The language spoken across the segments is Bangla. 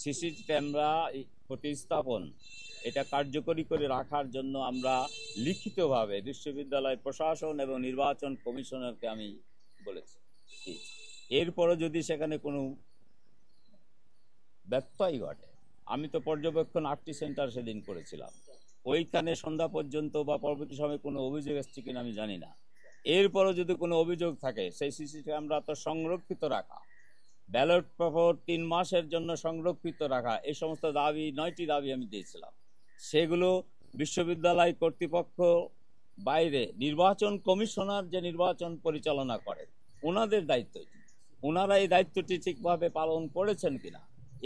সিসি ক্যামেরা প্রতিস্থাপন এটা কার্যকরী করে রাখার জন্য আমরা লিখিতভাবে বিশ্ববিদ্যালয় প্রশাসন এবং নির্বাচন কমিশনারকে আমি বলেছি। এরপরও যদি সেখানে কোনো ব্যত্যয় ঘটে, আমি তো পর্যবেক্ষণ 8টি সেন্টার সেদিন করেছিলাম, ওইখানে সন্ধ্যা পর্যন্ত বা পরবর্তী সময়ে কোনো অভিযোগ এসছে কিনা আমি জানি না। এরপরও যদি কোনো অভিযোগ থাকে, সেই সিসি ক্যামেরা তো সংরক্ষিত রাখা, ব্যালট পেপার 3 মাসের জন্য সংরক্ষিত রাখা, এই সমস্ত দাবি 9টি দাবি আমি দিয়েছিলাম। সেগুলো বিশ্ববিদ্যালয় কর্তৃপক্ষ বাইরে নির্বাচন কমিশনার যে নির্বাচন পরিচালনা করে ওনাদের দায়িত্ব, ওনারা এই দায়িত্বটি ঠিকভাবে পালন করেছেন কিনা,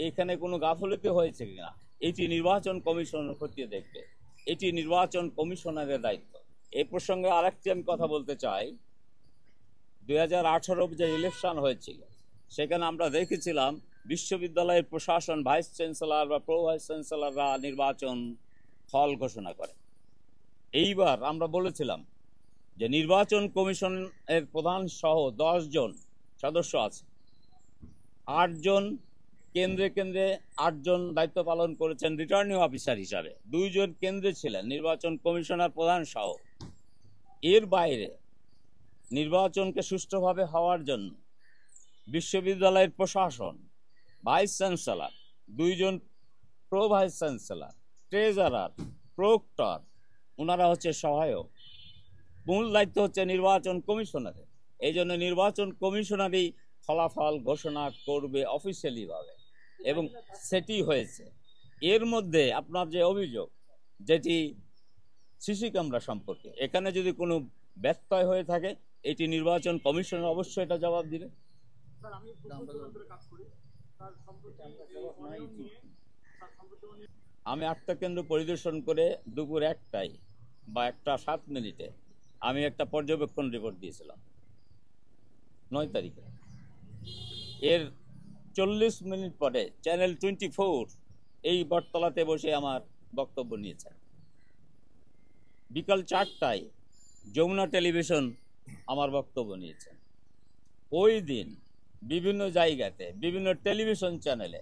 এখানে কোনো গাফলতি হয়েছে কিনা, এটি নির্বাচন কমিশন খতিয়ে দেখবে। এটি নির্বাচন কমিশনারের দায়িত্ব। এই প্রসঙ্গে আরেকটি আমি কথা বলতে চাই। 2018 যে ইলেকশন হয়েছিল সেখানে আমরা দেখেছিলাম বিশ্ববিদ্যালয়ের প্রশাসন, ভাইস চ্যান্সেলর বা প্রো ভাইস চ্যান্সেলররা নির্বাচন ফল ঘোষণা করে। এইবার আমরা বলেছিলাম যে নির্বাচন কমিশনের প্রধান সহ 10 জন সদস্য আছে, 8 জন কেন্দ্রে কেন্দ্রে 8 জন দায়িত্ব পালন করেছেন রিটার্নিং অফিসার হিসাবে, 2 জন কেন্দ্রে ছিলেন নির্বাচন কমিশনার প্রধান সহ। এর বাইরে নির্বাচনকে সুষ্ঠুভাবে হওয়ার জন্য বিশ্ববিদ্যালয়ের প্রশাসন, ভাইস চ্যান্সেলর, 2 জন pro vice chancellor, treasurer, proctor, ওনারা হচ্ছে সহায়ক। মূল দায়িত্ব হচ্ছে নির্বাচন কমিশনারের। এই জন্য নির্বাচন কমিশনারই ফলাফল ঘোষণা করবে অফিসিয়ালিভাবে, এবং সেটি হয়েছে। এর মধ্যে আপনার যে অভিযোগ, যেটি সিসি ক্যামেরা সম্পর্কে, এখানে যদি কোনো ব্যত্যয় হয়ে থাকে এটি নির্বাচন কমিশনার অবশ্যই এটা জবাব দিবে। আমি 8টা কেন্দ্র পরিদর্শন করে দুপুর 1টায় বা 1:07 আমি একটা পর্যবেক্ষণ রিপোর্ট দিয়েছিলাম 9 তারিখে। এর 40 মিনিট পরে চ্যানেল 24 এই বটতলাতে বসে আমার বক্তব্য নিয়েছেন। বিকাল 4টায় যমুনা টেলিভিশন আমার বক্তব্য নিয়েছেন। ওই দিন বিভিন্ন জায়গাতে, বিভিন্ন টেলিভিশন চ্যানেলে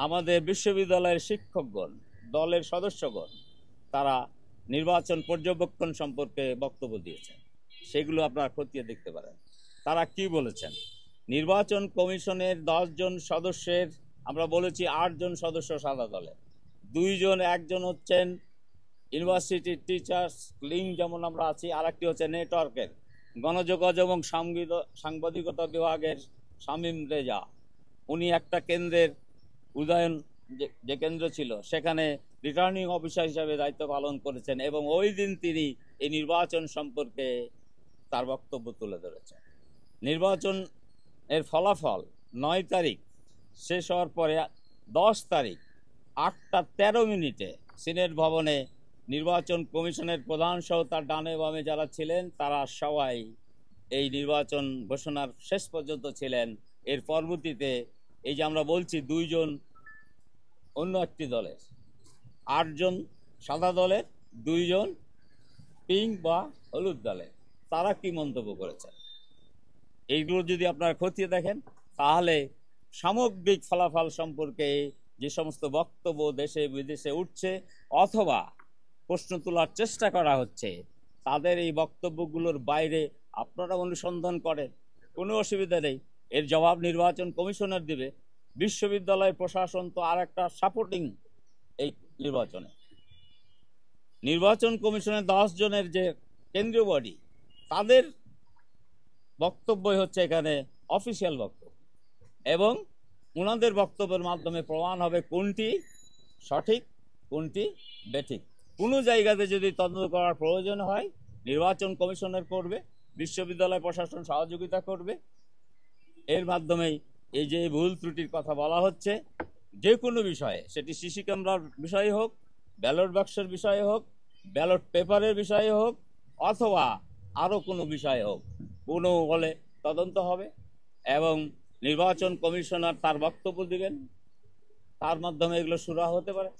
আমাদের বিশ্ববিদ্যালয়ের শিক্ষকগণ, দলের সদস্যগণ, তারা নির্বাচন পর্যবেক্ষণ সম্পর্কে বক্তব্য দিয়েছেন। সেগুলো আপনারা খতিয়ে দেখতে পারেন। তারা কি বলেছেন? নির্বাচন কমিশনের 10 জন সদস্যের আমরা বলেছি 8 জন সদস্য সাদা দলে, 2 জন, একজন হচ্ছেন ইউনিভার্সিটির টিচার্স লিঙ্ক যেমন আমরা আছি, আর একটি হচ্ছে নেটওয়ার্কের গণযোগাযোগ এবং সাংবাদিকতা বিভাগের শামীম রেজা। উনি একটা কেন্দ্রের উদয়ন যে কেন্দ্র ছিল সেখানে রিটার্নিং অফিসার হিসাবে দায়িত্ব পালন করেছেন, এবং ওই দিন তিনি এই নির্বাচন সম্পর্কে তার বক্তব্য তুলে ধরেছেন। নির্বাচন এর ফলাফল 9 তারিখ শেষ হওয়ার পরে 10 তারিখ 8:13 সিনেট ভবনে নির্বাচন কমিশনের প্রধান সহ তার ডানে বামে যারা ছিলেন তারা সবাই এই নির্বাচন ঘোষণার শেষ পর্যন্ত ছিলেন। এর পরবর্তীতে এই যে আমরা বলছি 2 জন অন্য একটি দলের, 8 জন সাদা দলের, 2 জন পিঙ্ক বা হলুদ দলের, তারা কি মন্তব্য করেছেন এইগুলো যদি আপনারা খতিয়ে দেখেন তাহলে সামগ্রিক ফলাফল সম্পর্কে যে সমস্ত বক্তব্য দেশে বিদেশে উঠছে অথবা প্রশ্ন তোলার চেষ্টা করা হচ্ছে, তাদের এই বক্তব্যগুলোর বাইরে আপনারা অনুসন্ধান করেন, কোনো অসুবিধা নেই। এর জবাব নির্বাচন কমিশনার দিবে। বিশ্ববিদ্যালয় প্রশাসন তো আর একটা সাপোর্টিং এই নির্বাচনে। নির্বাচন কমিশনের 10 জনের যে কেন্দ্রীয় বডি, তাদের বক্তব্যই হচ্ছে এখানে অফিসিয়াল বক্তব্য, এবং ওনাদের বক্তব্যের মাধ্যমে প্রমাণ হবে কোনটি সঠিক কোনটি বেঠিক। কোনো জায়গাতে যদি তদন্ত করার প্রয়োজন হয় নির্বাচন কমিশনের করবে, বিশ্ববিদ্যালয় প্রশাসন সহযোগিতা করবে। এর মাধ্যমেই এই যে ভুল ত্রুটির কথা বলা হচ্ছে, যে কোনো বিষয়ে, সেটি সিসি ক্যামেরার বিষয়ে হোক, ব্যালট বাক্সের বিষয়ে হোক, ব্যালট পেপারের বিষয়ে হোক, অথবা আরও কোনো বিষয়ে হোক, কোনো হলে তদন্ত হবে এবং নির্বাচন কমিশনার তার বক্তব্য দিবেন, তার মাধ্যমে এগুলো শুরু হতে পারে।